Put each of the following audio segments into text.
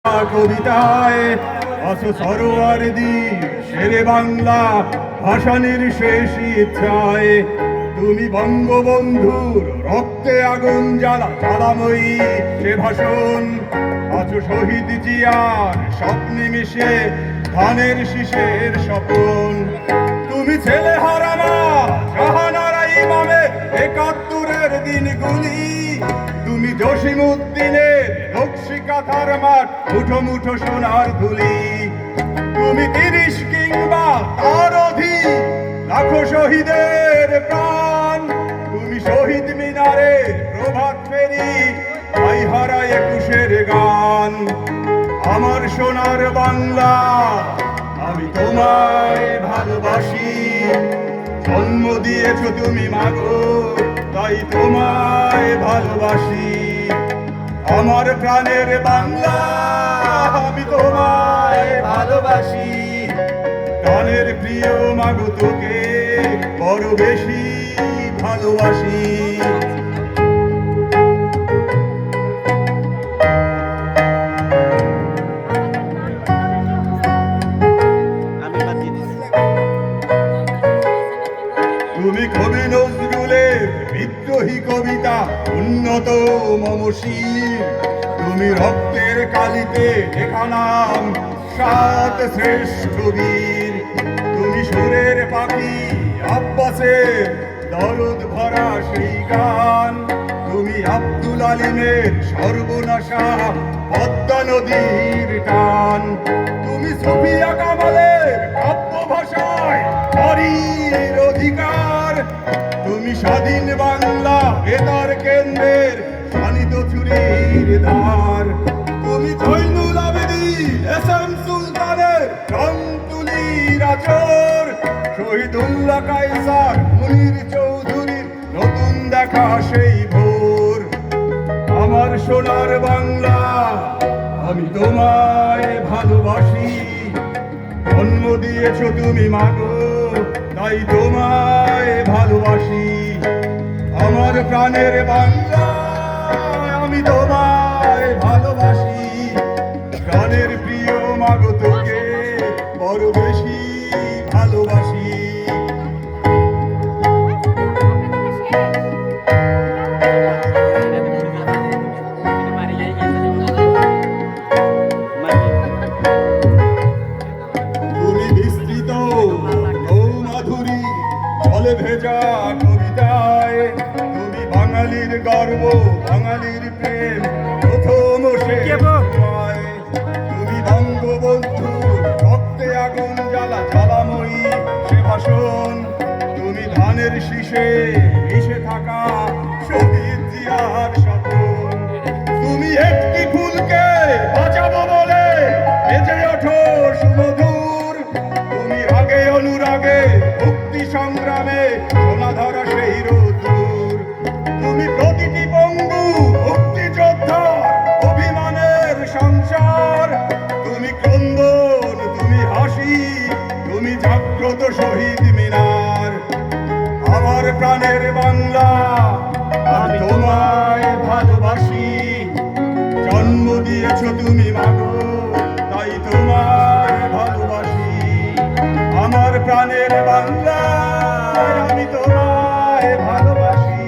কবিতায় আছো সরোয়ার দ্বীপ শেরে বাংলা ভাসানির শেষ ইচ্ছায়। তুমি বঙ্গবন্ধুর রক্তে আগুন জ্বালা জ্বালাময়ী সে ভাষণ। আছো শহীদ জিয়ার স্বপ্নে মিশে ধানের শীষের স্বপন। তুমি ছেলে হারামা জাহানারা ইমামে ৭১-এর দিনগুলি। তুমি জসিমউদ্দিনের নকশি কাঁথার মাঠ মুঠো মুঠো সোনার ধুলি। তুমি ৩০ কিংবা তার অধিক লাখো শহীদের প্রাণ। তুমি শহীদ মিনারের প্রভাত ফেরি হারা ২১-এর গান। আমার সোনার বাংলা আমি তোমায় ভালোবাসি। জন্ম দিয়েছো তুমি মাগো তাই তোমায় ভালোবাসি। আমার প্রাণের বাংলা আমি তোমায় ভালোবাসি। প্রাণের প্রিয় মাগো তোকে বড় বেশি ভালোবাসি। তুমি কবি নজরুলের বিদ্রোহী কবিতা উন্নত মমশীর। তুমি রক্তের কালিতে লেখা নাম ৭ শ্রেষ্ঠ বীর। তুমি সুরের পাখি আব্বাসের দরদ ভরা সেই গান। তুমি আব্দুল আলিমের সর্বনাশা পদ্মা নদীর টান। তুমি সুফিয়া কামালের কাব্য ভাষায় নারীর অধিকার। তুমি স্বাধীন বাংলা বেতার কেন্দ্রের শানিত চুরির ধার। তুমি জৈনুল আবেদিন এসএম সুলতানের রং তুলির আচর। শহীদুল্লাহ কায়সার মুনির চৌধুরীর নতুন দেখা সেই ভোর। আমার সোনার বাংলা আমি তোমায় ভালোবাসি। জন্ম দিয়েছো তুমি মাগো তাই তোমায় ভালোবাসি। আমার প্রাণের বাংলা আমি তোমায় ভালোবাসি। প্রাণের প্রিয় মাগো তোকে বড় বেশি ভালোবাসি। তুমি বিস্তৃত নৌমাধুরী জলে ভেজা কবিতায়। তুমি বাঙালির গর্ব বাঙালির প্রেম প্রথম শেখায়। তুমি বঙ্গবন্ধুর রক্তে আগুন জ্বালা জ্বালাময়ী সে ভাষণ। তুমি ধানের শীষে মিশে থাকা শহীদ জিয়ার স্বপন। তুমি একটি ফুলকে বাঁচাবো বলে বেজে ওঠো সুমধুর। তুমি রাগে অনুরাগে মুক্তি সংগ্রামে সোনাধরা সেই রোদ্দুর। তুমি প্রতিটি পঙ্গু মুক্তিযোদ্ধার অভিমানের সংসার। তুমি ক্রন্দন তুমি হাসি তুমি জাগ্রত শহীদ মিনার। আমার প্রাণের বাংলা আমি তোমায় ভালোবাসি। জন্ম দিয়েছো তুমি মাগো তাই তোমায় ভালোবাসি। আমার প্রাণের বাংলা আমি তোমায় ভালোবাসি।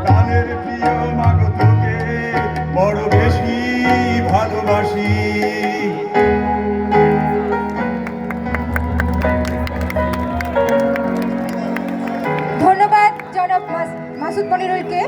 প্রাণের প্রিয় মাগো তোকে বড় বেশি ভালোবাসি। ধন্যবাদ জনাব মাসুদ মনিরুলকে।